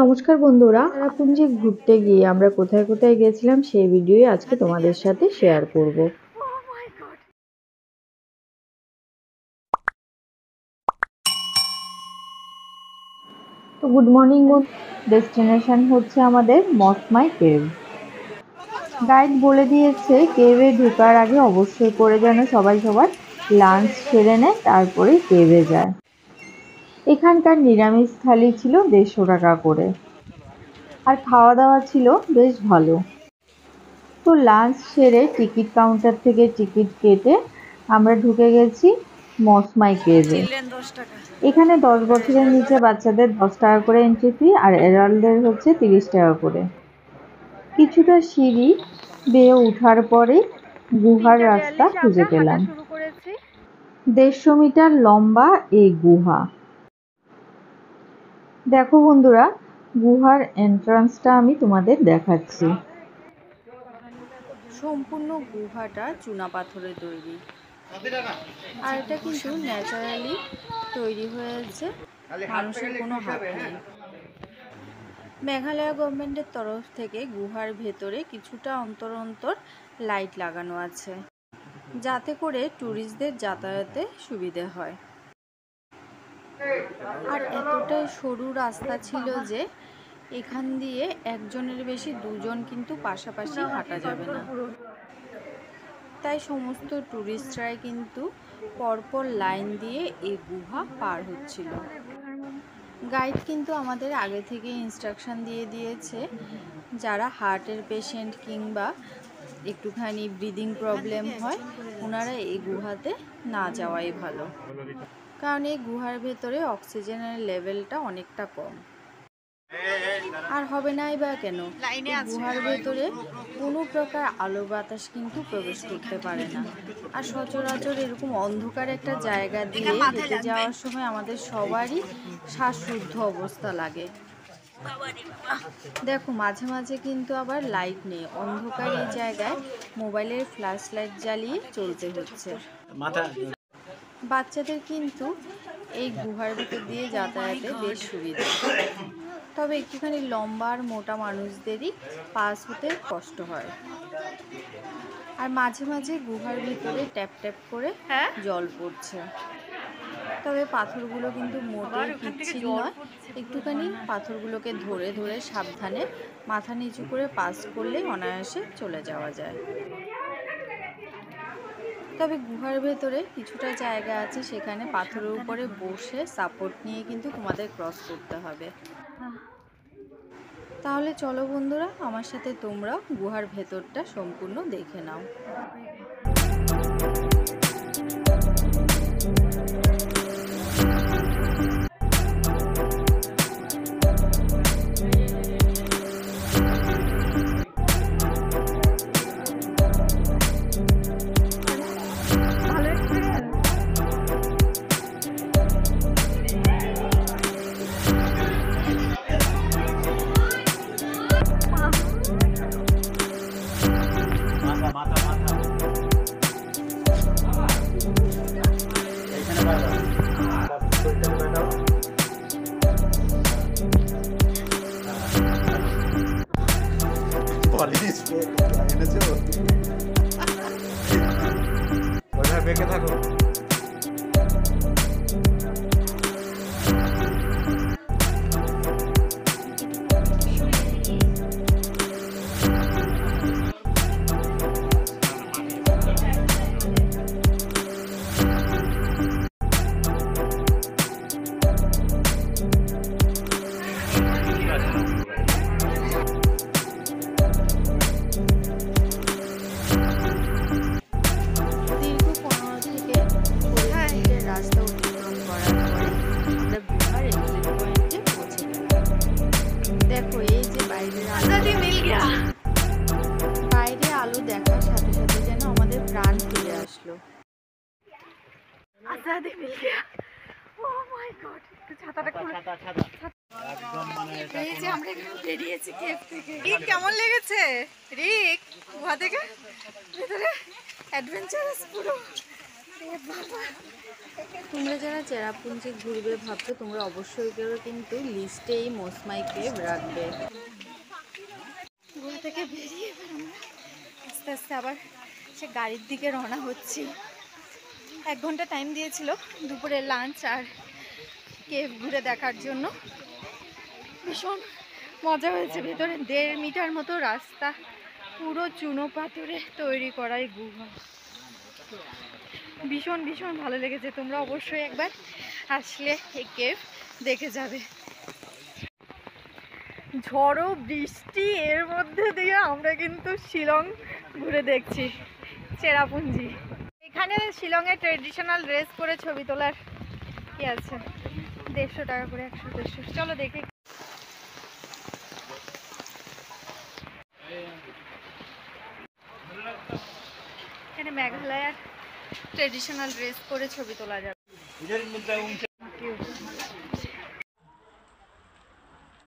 নমস্কার বন্ধুরা, চেরাপুঞ্জি ঘুরতে গিয়ে আমরা কোথায় কোথায় গেছিলাম সেই ভিডিওই আজকে তোমাদের সাথে শেয়ার করব। তো গুড মর্নিং, ডেস্টিনেশন হচ্ছে আমাদের মসমাই কেভ। গাইড বলে দিয়েছে কেভে ঢোকার আগে অবশ্যই করে যেন সবাই সবার লাঞ্চ সেরে নেয়, তারপরে কেভে যায়। এখানকার নিরামিষ থালি ছিল 150 টাকা করে, আর খাওয়া দাওয়া ছিল বেশ ভালো। তো লাঞ্চ সেরে টিকিট কাউন্টার থেকে টিকিট কেটে আমরা ঢুকে গেছি মসমাই কেভে। এখানে 10 বছরের নিচে বাচ্চাদের 10 টাকা করে এন্ট্রি ফি, আর অ্যাডাল্টদের হচ্ছে 30 টাকা করে। কিছুটা সিঁড়ি বেয়ে ওঠার পরে গুহার রাস্তা খুঁজে পেলাম। 150 মিটার লম্বা এই গুহা। দেখো বন্ধুরা, গুহার এন্ট্রান্সটা আমি তোমাদের দেখাচ্ছি। সম্পূর্ণ গুহাটা চুনা পাথরে তৈরি, আর এটা কিন্তু ন্যাচারালি তৈরি হয়েছে, মানুষের কোনো হাত নেই। মেঘালয় গভর্নমেন্টের তরফ থেকে গুহার ভেতরে কিছুটা অন্তর অন্তর লাইট লাগানো আছে, যাতে করে ট্যুরিস্টদের যাতায়াতে সুবিধে হয়। আর এতটাই সরু রাস্তা ছিল যে এখান দিয়ে একজনের বেশি দুজন কিন্তু পাশাপাশি হাঁটা যাবে না, তাই সমস্ত ট্যুরিস্টরাই কিন্তু পরপর লাইন দিয়ে এই গুহা পার হচ্ছিল। গাইড কিন্তু আমাদের আগে থেকে ইনস্ট্রাকশন দিয়ে দিয়েছে, যারা হার্টের পেশেন্ট কিংবা একটুখানি ব্রিদিং প্রবলেম হয় ওনারা এই গুহাতে না যাওয়াই ভালো, কারণ এই গুহার ভেতরে অক্সিজেনের লেভেলটা অনেকটা কম। আর হবে নাই বা কেন, গুহার ভেতরে কোনো প্রকার আলো বাতাস কিন্তু প্রবেশ করতে পারে না। আর সচরাচর এরকম অন্ধকার একটা জায়গা দিয়ে হেঁটে যাওয়ার সময় আমাদের সবারই শ্বাসরুদ্ধ অবস্থা লাগে। দেখো মাঝে মাঝে কিন্তু আবার লাইট নেই, অন্ধকার এই জায়গায় মোবাইলের ফ্ল্যাশ লাইট জ্বালিয়ে চলতে হচ্ছে। বাচ্চাদের কিন্তু এই গুহার ভেতর দিয়ে যাতায়াতে বেশ সুবিধা, তবে একটুখানি লম্বা আর মোটা মানুষদেরই পাস হতে কষ্ট হয়। আর মাঝে মাঝে গুহার ভিতরে ট্যাপ ট্যাপ করে জল পড়ছে, তবে পাথরগুলো কিন্তু মোটেই পিচ্ছিল নয়, একটুখানি পাথরগুলোকে ধরে ধরে সাবধানে মাথা নিচু করে পাস করলে অনায়াসে চলে যাওয়া যায়। তবে গুহার ভেতরে কিছুটা জায়গা আছে, সেখানে পাথরের উপরে বসে সাপোর্ট নিয়ে কিন্তু তোমাদের ক্রস করতে হবে। তাহলে চলো বন্ধুরা, আমার সাথে তোমরা গুহার ভেতরটা সম্পূর্ণ দেখে নাও। বেঁকে থাকো। রাস্তা অতিক্রম করার পরে আমরা গুহার এক্সিট পয়েন্টে পৌঁছে গেলাম। দেখো এই যে বাইরে আলো দেখার সাথে সাথে যেন আমাদের প্রাণ ফিরে আসলো। এই যে আমরা বেরিয়েছি কেভ থেকে। কেমন লেগেছে রিক? গুহা থেকে ভেতরে অ্যাডভেঞ্চারাস পুরো। তোমরা যারা চেরাপুঞ্জি ঘুরবে ভাবছো, তোমরা অবশ্যই করে কিন্তু লিস্টে এই মৌসমাই কেভ রাখবে। গুহা থেকে বেরিয়ে এবার আমরা আস্তে আস্তে আবার সে গাড়ির দিকে রওনা হচ্ছি। 1 ঘন্টা টাইম দিয়েছিল দুপুরে লাঞ্চ আর কেভ ঘুরে দেখার জন্য। ভীষণ মজা হয়েছে। ভেতরে 1.5 মিটার মতো রাস্তা, পুরো চুনো পাথরে তৈরি করা এই গুহা। ভীষণ ভীষণ ভালো লেগেছে। তোমরা অবশ্যই একবার আসলে এই কেভ দেখে যাবে। ঝড়ো বৃষ্টি এর মধ্যে দিয়ে আমরা কিন্তু শিলং ঘুরে দেখছি, চেরাপুঞ্জি। এখানে শিলংয়ের ট্রেডিশনাল ড্রেস পরে ছবি তোলার কি আছে, 150 টাকা করে, 100-150। চলো দেখি। এখানে মেঘালয়ের ট্রেডিশনাল ড্রেস পরে ছবি তোলা যাবে।